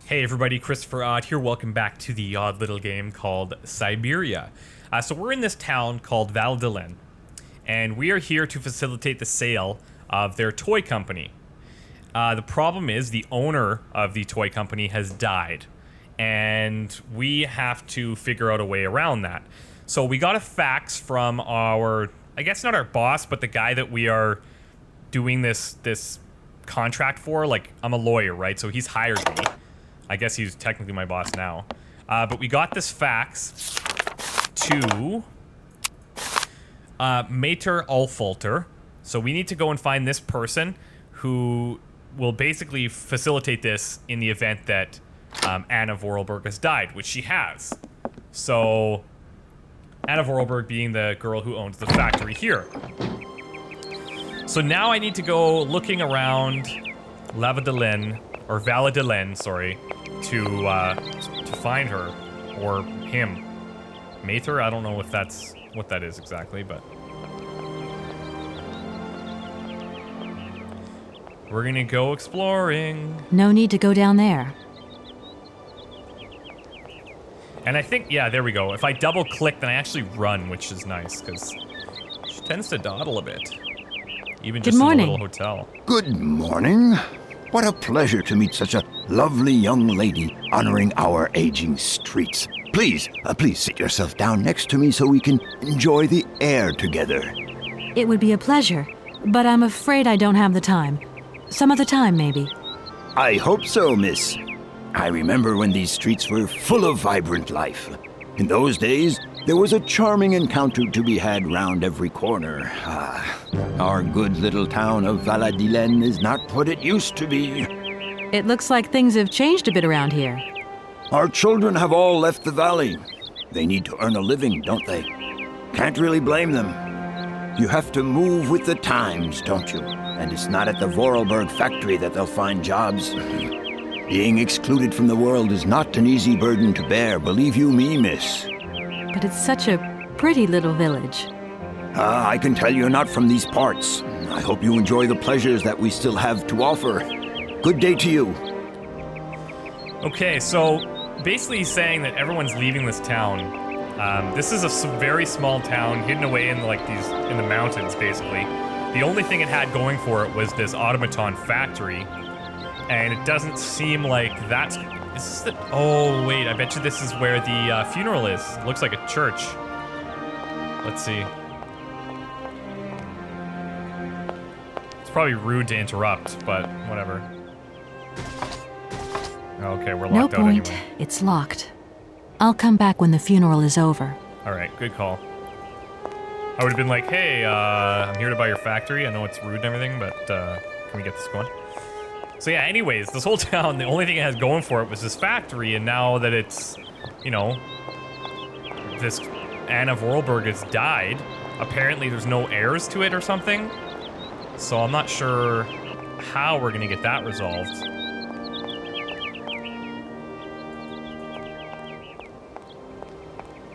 Hey everybody, ChristopherOdd here. Welcome back to the odd little game called Syberia. So we're in this town called Val-d'Elen, and we are here to facilitate the sale of their toy company. The problem is the owner of the toy company has died, and we have to figure out a way around that. So we got a fax from our, I guess not our boss, but the guy that we are doing this contract for. Like, I'm a lawyer, right? So he's hired me. I guess he's technically my boss now. But we got this fax to Maitre Alfolter. So we need to go and find this person who will basically facilitate this in the event that Anna Voralberg has died, which she has. So Anna Voralberg being the girl who owns the factory here. So now I need to go looking around Val-d'Elen, or Val-d'Elen, sorry, to find her, or him. Maitre? I don't know if that's what that is exactly, but we're gonna go exploring. No need to go down there. And I think, yeah, there we go. If I double click, then I actually run, which is nice, because she tends to dawdle a bit. Even just in a little hotel. Good morning. What a pleasure to meet such a lovely young lady honoring our aging streets. Please sit yourself down next to me so we can enjoy the air together. It would be a pleasure, but I'm afraid I don't have the time. Some other time, maybe. I hope so, miss. I remember when these streets were full of vibrant life. In those days, there was a charming encounter to be had round every corner. Our good little town of Val-d'Elen is not what it used to be. It looks like things have changed a bit around here. Our children have all left the valley. They need to earn a living, don't they? Can't really blame them. You have to move with the times, don't you? And it's not at the Voralberg factory that they'll find jobs. Being excluded from the world is not an easy burden to bear, believe you me, miss. But it's such a pretty little village. I can tell you're not from these parts. I hope you enjoy the pleasures that we still have to offer. Good day to you. Okay, so basically he's saying that everyone's leaving this town. This is a very small town hidden away in in the mountains, basically. The only thing it had going for it was this automaton factory, and it doesn't seem like that's... Is this the... Oh, wait, I bet you this is where the funeral is. It looks like a church. Let's see. It's probably rude to interrupt, but whatever. Okay, we're locked no out point. anyway. It's locked. I'll come back when the funeral is over. Alright, good call. I would have been like, hey, I'm here to buy your factory. I know it's rude and everything, but can we get this going? So yeah, anyways, this whole town, the only thing it has going for it was this factory, and now that it's, you know, this Anna Voralberg has died, apparently there's no heirs to it or something. So I'm not sure how we're gonna get that resolved.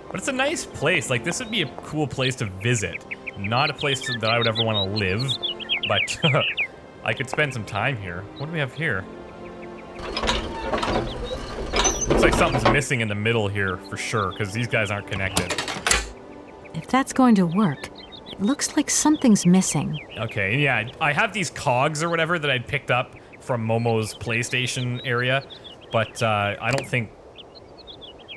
But it's a nice place. Like, this would be a cool place to visit. Not a place that I would ever want to live, but I could spend some time here. What do we have here? Looks like something's missing in the middle here, for sure, because these guys aren't connected. If that's going to work, it looks like something's missing. Okay, yeah, I have these cogs or whatever that I'd picked up from Momo's PlayStation area, but I don't think...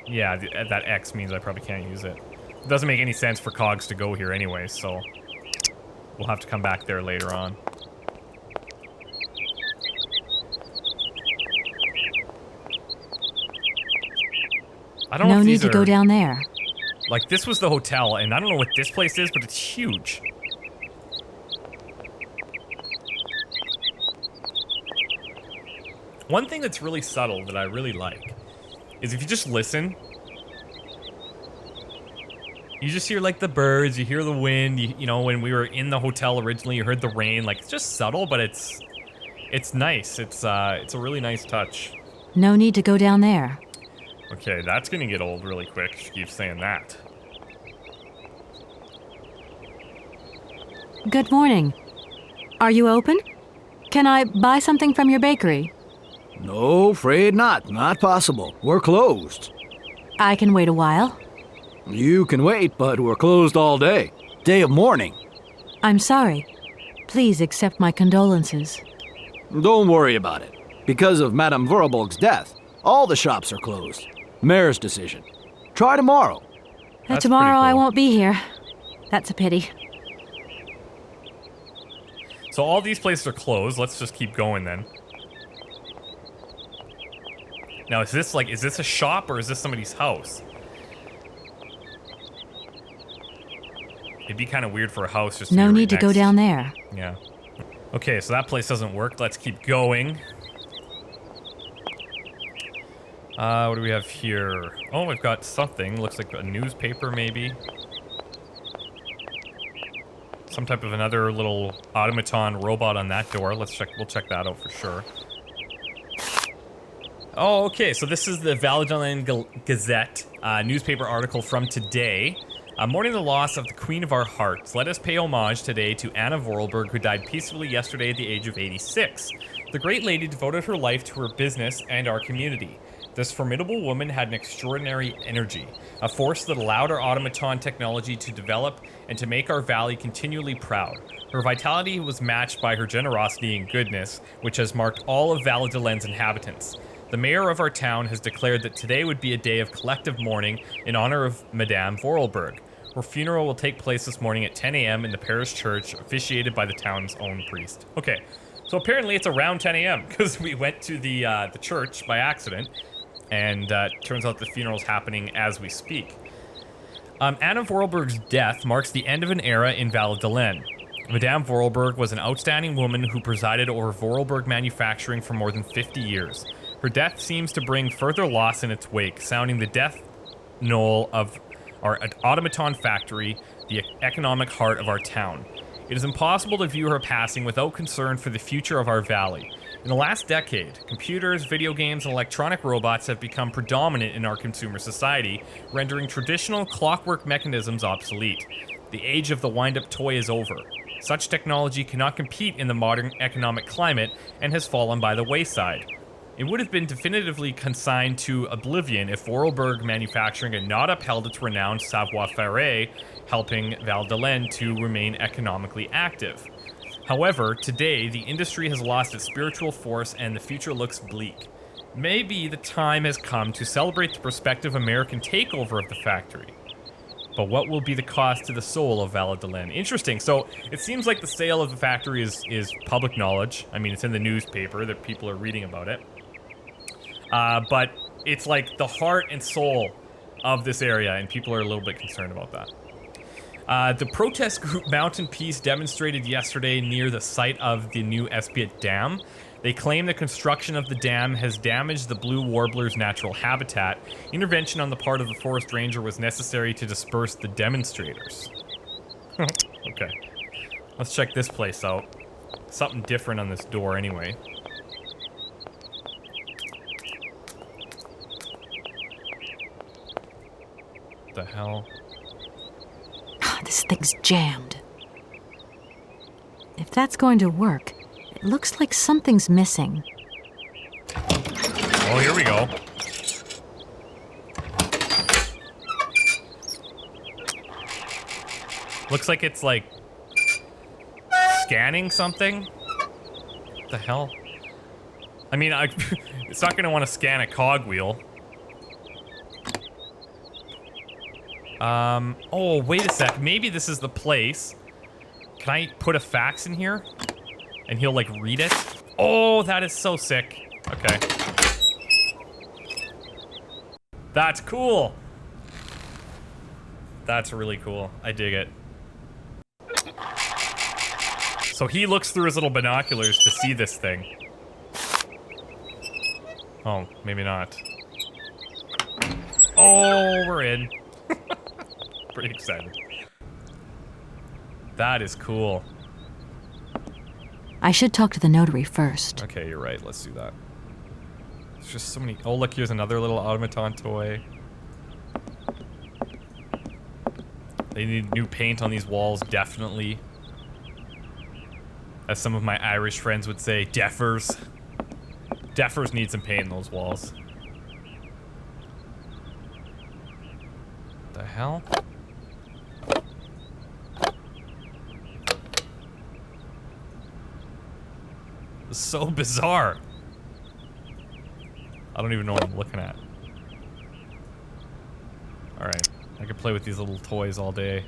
Yeah, that X means I probably can't use it. It doesn't make any sense for cogs to go here anyway, so we'll have to come back there later on. I don't know no if need these to are, go down there. Like, this was the hotel, and I don't know what this place is, but it's huge. One thing that's really subtle that I really like is if you just listen, you just hear like the birds, you hear the wind, you know, when we were in the hotel originally, you heard the rain. Like, it's just subtle, but it's nice. It's a really nice touch. No need to go down there. Okay, that's gonna get old really quick. She keeps saying that. Good morning. Are you open? Can I buy something from your bakery? No, afraid not. Not possible. We're closed. I can wait a while. You can wait, but we're closed all day. Day of mourning. I'm sorry. Please accept my condolences. Don't worry about it. Because of Madame Voralberg's death, all the shops are closed. Mayor's decision. Try tomorrow. That's Tomorrow pretty I cool. won't be here. That's a pity. So all these places are closed. Let's just keep going then. Now, is this a shop or is this somebody's house? It'd be kind of weird for a house just to No be right need to go next. down there. Yeah. Okay, so that place doesn't work. Let's keep going. What do we have here? Oh, we've got something. Looks like a newspaper, maybe. Some type of another little automaton robot on that door. Let's check. We'll check that out for sure. Oh, okay. So this is the Valdeland Gazette newspaper article from today. Mourning the loss of the Queen of our Hearts, let us pay homage today to Anna Voralberg, who died peacefully yesterday at the age of 86. The great lady devoted her life to her business and our community. This formidable woman had an extraordinary energy, a force that allowed our automaton technology to develop and to make our valley continually proud. Her vitality was matched by her generosity and goodness, which has marked all of Valdeland's inhabitants. The mayor of our town has declared that today would be a day of collective mourning in honor of Madame Voralberg. Her funeral will take place this morning at 10 a.m. in the parish church, officiated by the town's own priest. Okay, so apparently it's around 10 a.m. because we went to the church by accident, and turns out the funeral's happening as we speak. Anna Voralberg's death marks the end of an era in Valdeland. Madame Voralberg was an outstanding woman who presided over Voralberg manufacturing for more than 50 years. Her death seems to bring further loss in its wake, sounding the death knell of our automaton factory, the economic heart of our town. It is impossible to view her passing without concern for the future of our valley. In the last decade, computers, video games, and electronic robots have become predominant in our consumer society, rendering traditional clockwork mechanisms obsolete. The age of the wind-up toy is over. Such technology cannot compete in the modern economic climate and has fallen by the wayside. It would have been definitively consigned to oblivion if Voralberg manufacturing had not upheld its renowned savoir-faire, helping Valdeland to remain economically active. However, today, the industry has lost its spiritual force and the future looks bleak. Maybe the time has come to celebrate the prospective American takeover of the factory. But what will be the cost to the soul of Valdeland? Interesting. So it seems like the sale of the factory is public knowledge. I mean, it's in the newspaper that people are reading about it. But it's like the heart and soul of this area, and people are a little bit concerned about that. The protest group Mountain Peace demonstrated yesterday near the site of the new Espiat Dam. They claim the construction of the dam has damaged the blue warbler's natural habitat. Intervention on the part of the forest ranger was necessary to disperse the demonstrators. Okay. Let's check this place out. Something different on this door anyway. What the hell? This thing's jammed. If that's going to work, it looks like something's missing. Oh, here we go. Looks like it's like scanning something. What the hell? I mean, it's not gonna want to scan a cogwheel. Oh, wait a sec. Maybe this is the place. Can I put a fax in here? And he'll, like, read it? Oh, that is so sick. Okay. That's cool. That's really cool. I dig it. So he looks through his little binoculars to see this thing. Oh, maybe not. Oh, we're in. Pretty excited. That is cool. I should talk to the notary first. Okay, you're right. Let's do that. There's just so many... Oh, look, here's another little automaton toy. They need new paint on these walls, definitely. As some of my Irish friends would say, deffers. Defers need some paint in those walls. The hell? This is so bizarre. I don't even know what I'm looking at. Alright. I could play with these little toys all day.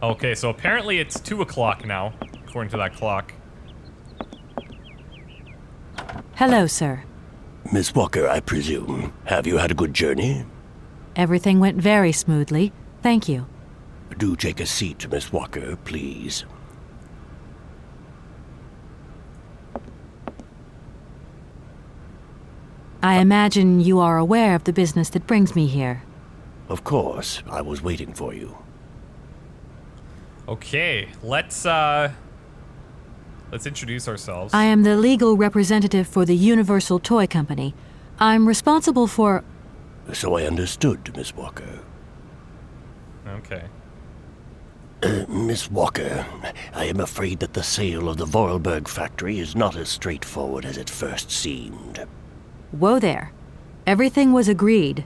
Okay, so apparently it's 2 o'clock now, according to that clock. Hello, sir. Miss Walker, I presume. Have you had a good journey? Everything went very smoothly. Thank you. Do take a seat, Miss Walker, please. I imagine you are aware of the business that brings me here. Of course, I was waiting for you. Okay, let's introduce ourselves. I am the legal representative for the Universal Toy Company. I'm responsible for... So I understood, Miss Walker. Okay. Miss Walker, I am afraid that the sale of the Voralberg factory is not as straightforward as it first seemed. Whoa there. Everything was agreed.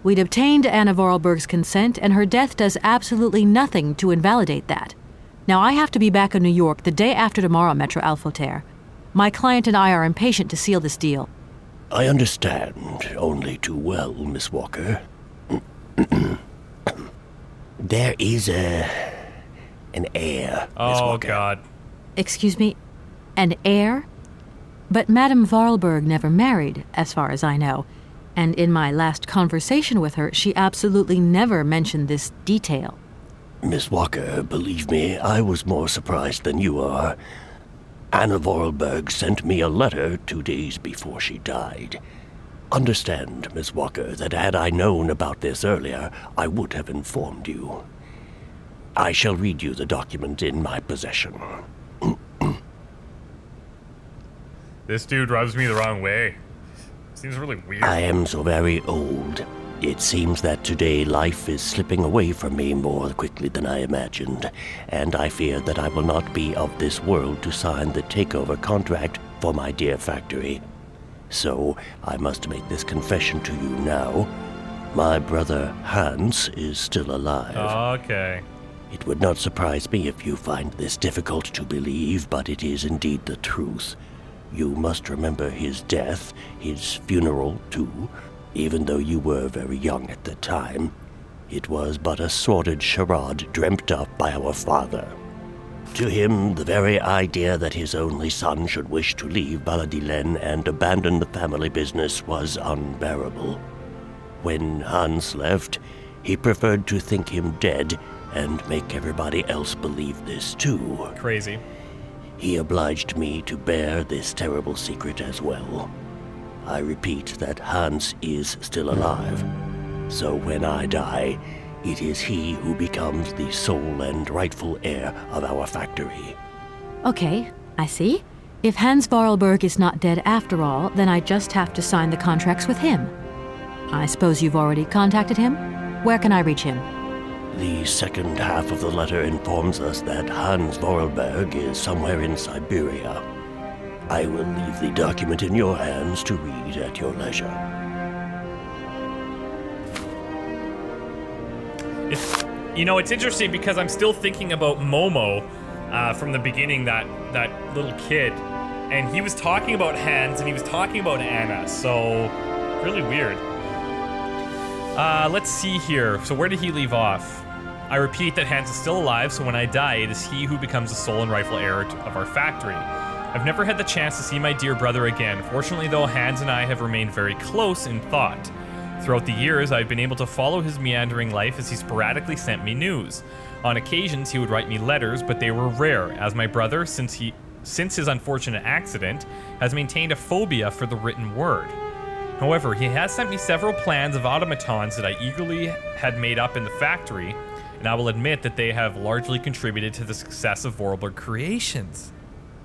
We'd obtained Anna Voralberg's consent, and her death does absolutely nothing to invalidate that. Now, I have to be back in New York the day after tomorrow, Maitre Alfolter. My client and I are impatient to seal this deal. I understand only too well, Miss Walker. There is an heir, Miss Oh, Walker. God. Excuse me? An heir? But Madame Voralberg never married, as far as I know. And in my last conversation with her, she absolutely never mentioned this detail. Miss Walker, believe me, I was more surprised than you are. Anna Voralberg sent me a letter 2 days before she died. Understand, Miss Walker, that had I known about this earlier, I would have informed you. I shall read you the document in my possession. This dude rubs me the wrong way. Seems really weird. I am so very old. It seems that today life is slipping away from me more quickly than I imagined, and I fear that I will not be of this world to sign the takeover contract for my dear factory. So, I must make this confession to you now. My brother Hans is still alive. Okay. It would not surprise me if you find this difficult to believe, but it is indeed the truth. You must remember his death, his funeral, too. Even though you were very young at the time, it was but a sordid charade dreamt up by our father. To him, the very idea that his only son should wish to leave Baladillen and abandon the family business was unbearable. When Hans left, he preferred to think him dead and make everybody else believe this too. Crazy. He obliged me to bear this terrible secret as well. I repeat that Hans is still alive. So when I die, it is he who becomes the sole and rightful heir of our factory. Okay, I see. If Hans Voralberg is not dead after all, then I just have to sign the contracts with him. I suppose you've already contacted him? Where can I reach him? The second half of the letter informs us that Hans Voralberg is somewhere in Syberia. I will leave the document in your hands to read at your leisure. It's interesting because I'm still thinking about Momo from the beginning, that little kid. And he was talking about Hans and he was talking about Anna, so really weird. Let's see here. So where did he leave off? I repeat that Hans is still alive, so when I die, it is he who becomes the sole and rightful heir of our factory. I've never had the chance to see my dear brother again. Fortunately, though, Hans and I have remained very close in thought. Throughout the years, I've been able to follow his meandering life as he sporadically sent me news. On occasions, he would write me letters, but they were rare, as my brother, since his unfortunate accident, has maintained a phobia for the written word. However, he has sent me several plans of automatons that I eagerly had made up in the factory, and I will admit that they have largely contributed to the success of Voralberg Creations.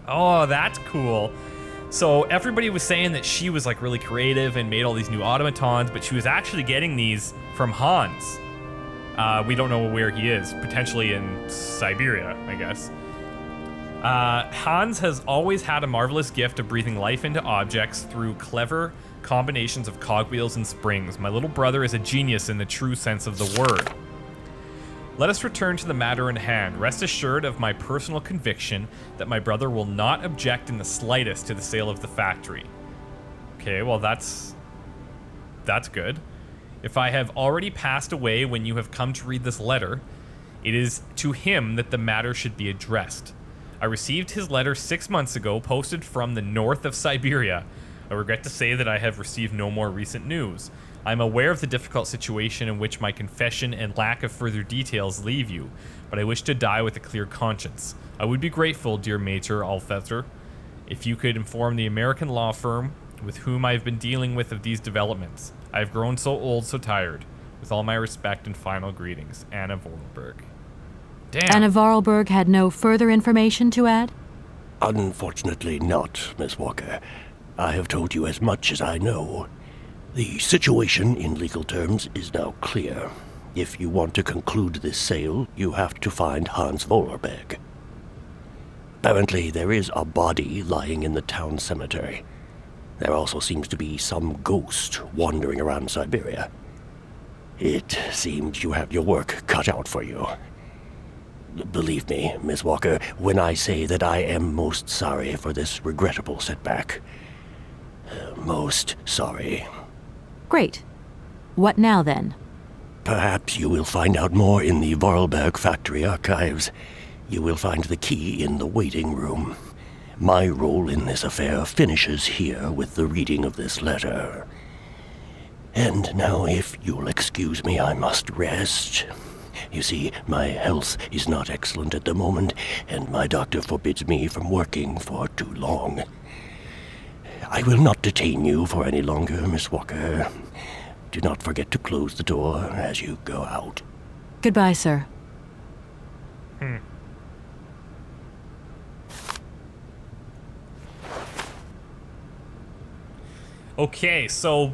Oh, that's cool. So everybody was saying that she was like really creative and made all these new automatons, but she was actually getting these from Hans. We don't know where he is, potentially in Syberia, I guess. Hans has always had a marvelous gift of breathing life into objects through clever combinations of cogwheels and springs. My little brother is a genius in the true sense of the word. Let us return to the matter in hand. Rest assured of my personal conviction that my brother will not object in the slightest to the sale of the factory. Okay, well that's good. If I have already passed away when you have come to read this letter, it is to him that the matter should be addressed. I received his letter 6 months ago, posted from the north of Syberia. I regret to say that I have received no more recent news. I am aware of the difficult situation in which my confession and lack of further details leave you, but I wish to die with a clear conscience. I would be grateful, dear Maitre Alfolter, if you could inform the American law firm with whom I have been dealing with of these developments. I have grown so old, so tired. With all my respect and final greetings, Anna Voralberg. Damn. Anna Voralberg had no further information to add? Unfortunately not, Miss Walker. I have told you as much as I know. The situation, in legal terms, is now clear. If you want to conclude this sale, you have to find Hans Voralberg. Apparently, there is a body lying in the town cemetery. There also seems to be some ghost wandering around Syberia. It seems you have your work cut out for you. Believe me, Miss Walker, when I say that I am most sorry for this regrettable setback. Most sorry. Great. What now, then? Perhaps you will find out more in the Voralberg factory archives. You will find the key in the waiting room. My role in this affair finishes here with the reading of this letter. And now, if you'll excuse me, I must rest. You see, my health is not excellent at the moment, and my doctor forbids me from working for too long. I will not detain you for any longer, Miss Walker. Do not forget to close the door as you go out. Goodbye, sir. Okay, so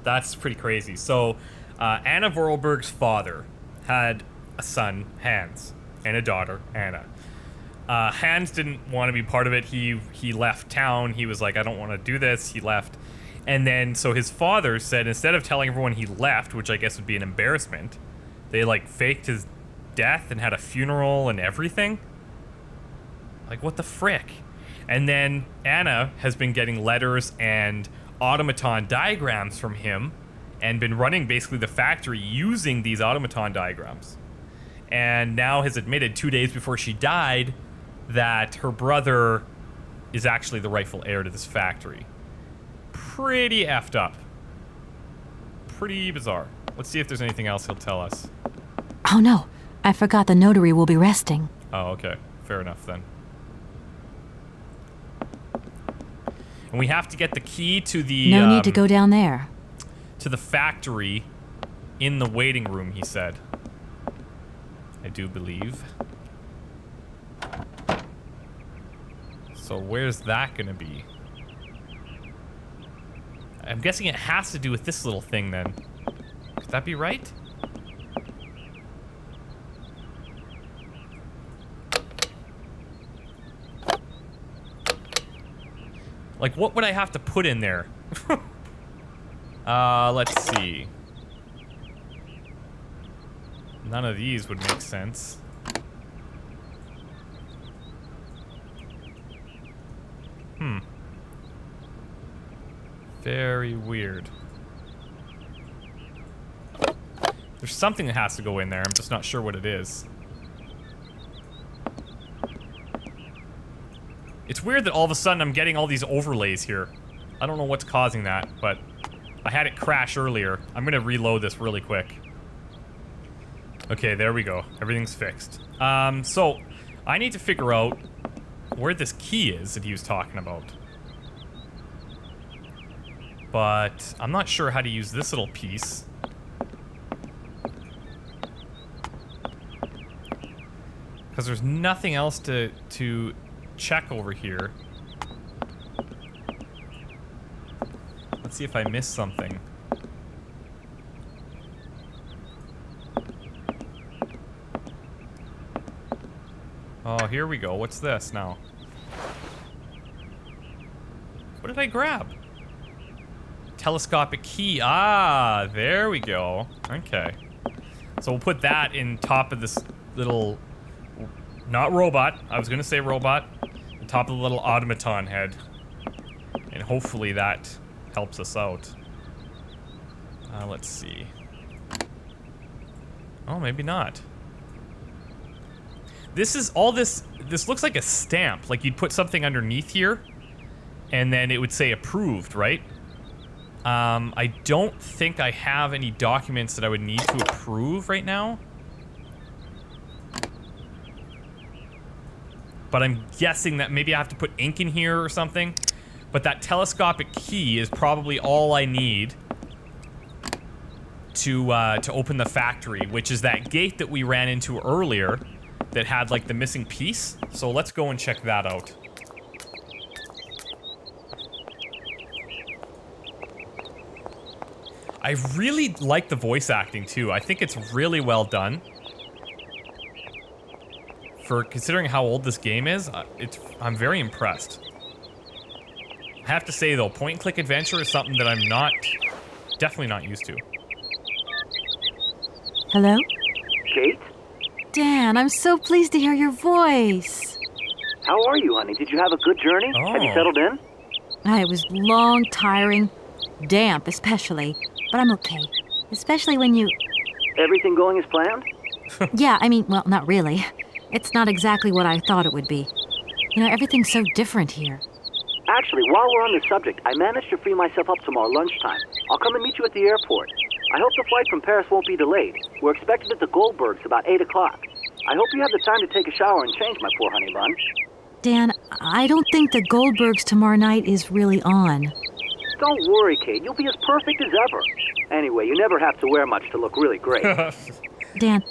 that's pretty crazy. So Anna Voralberg's father had a son, Hans, and a daughter, Anna. Hans didn't want to be part of it. He left town. He was like, I don't want to do this. He left. And then, so his father said, instead of telling everyone he left, which I guess would be an embarrassment, they like faked his death and had a funeral and everything. Like, what the frick? And then Anna has been getting letters and automaton diagrams from him and been running basically the factory using these automaton diagrams. And now has admitted 2 days before she died that her brother is actually the rightful heir to this factory. Pretty effed up. Pretty bizarre. Let's see if there's anything else he'll tell us. Oh no, I forgot the notary will be resting. Oh, okay. Fair enough then. And we have to get the key to the... No need to go down there. To the factory in the waiting room, he said. I do believe. So where's that gonna be? I'm guessing it has to do with this little thing then. Could that be right? Like, what would I have to put in there? Let's see. None of these would make sense. Very weird. There's something that has to go in there. I'm just not sure what it is. It's weird that all of a sudden I'm getting all these overlays here. I don't know what's causing that, but I had it crash earlier. I'm gonna reload this really quick. Okay, there we go. Everything's fixed. So I need to figure out where this key is that he was talking about. But I'm not sure how to use this little piece. Because there's nothing else to check over here. Let's see if I missed something. Oh, here we go. What's this now? What did I grab? Telescopic key. Ah, there we go. Okay. So we'll put that in top of this little... Not robot. I was going to say robot. The top of the little automaton head. And hopefully that helps us out. Let's see. Oh, maybe not. This is all this... This looks like a stamp. Like you'd put something underneath here. And then it would say approved, right? I don't think I have any documents that I would need to approve right now. But I'm guessing that maybe I have to put ink in here or something. But that telescopic key is probably all I need to open the factory, which is that gate that we ran into earlier that had like the missing piece. So let's go and check that out. I really like the voice acting too. I think it's really well done. For considering how old this game is, I'm very impressed. I have to say though, point and click adventure is something that I'm definitely not used to. Hello? Kate? Dan, I'm so pleased to hear your voice. How are you, honey? Did you have a good journey? Oh. Have you settled in? It was long, tiring, damp especially, but I'm okay. Especially when you... Everything going as planned? Yeah, I mean, well, not really. It's not exactly what I thought it would be. You know, everything's so different here. Actually, while we're on the subject, I managed to free myself up tomorrow lunchtime. I'll come and meet you at the airport. I hope the flight from Paris won't be delayed. We're expected at the Goldbergs about 8 o'clock. I hope you have the time to take a shower and change, my poor honey bun. Dan, I don't think the Goldbergs tomorrow night is really on. Don't worry, Kate. You'll be as perfect as ever. Anyway, you never have to wear much to look really great. Dan,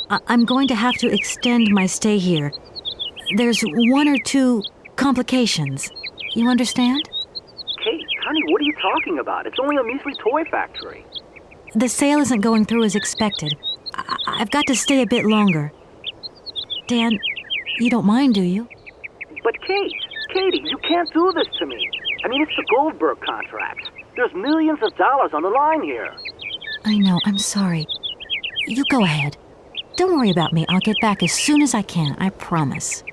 I'm going to have to extend my stay here. There's 1 or 2 complications. You understand? Kate, honey, what are you talking about? It's only a measly toy factory. The sale isn't going through as expected. I've got to stay a bit longer. Dan, you don't mind, do you? But Katie, you can't do this to me. I mean, it's the Goldberg contract. There's millions of dollars on the line here. I know, I'm sorry. You go ahead. Don't worry about me. I'll get back as soon as I can, I promise.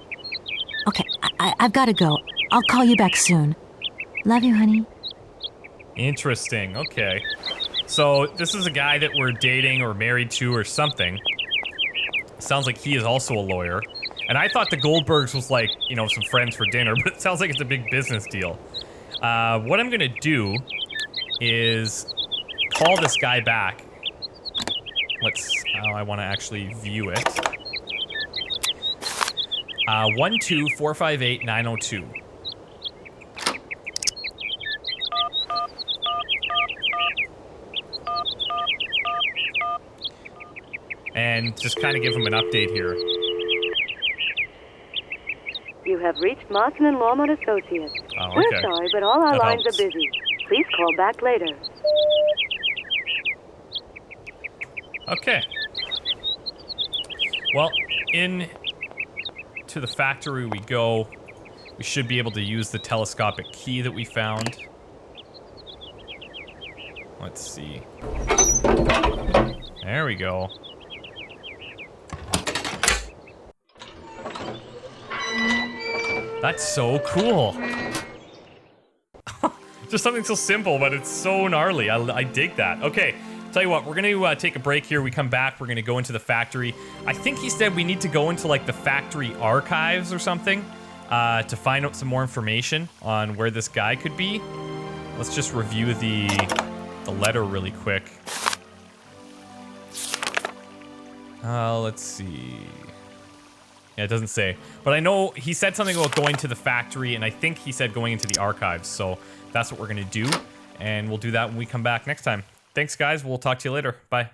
Okay, I've got to go. I'll call you back soon. Love you, honey. Interesting, okay. So, this is a guy that we're dating or married to or something. Sounds like he is also a lawyer. And I thought the Goldbergs was like, you know, some friends for dinner, but it sounds like it's a big business deal. What I'm gonna do is call this guy back. I want to actually view it. 12458-902. And just kind of give him an update here. You have reached Martin and Lormont Associates. Oh, okay. We're sorry, but all our That lines helps. are busy. Please call back later. Okay. Well, in to the factory we go. We should be able to use the telescopic key that we found. Let's see. There we go. That's so cool. Just something so simple, but it's so gnarly. I dig that. Okay, tell you what, we're gonna take a break here. We come back, we're gonna go into the factory. I think he said we need to go into like the factory archives or something to find out some more information on where this guy could be. Let's just review the letter really quick. Let's see. Yeah, it doesn't say. But I know he said something about going to the factory, and I think he said going into the archives. So that's what we're going to do, and we'll do that when we come back next time. Thanks, guys. We'll talk to you later. Bye.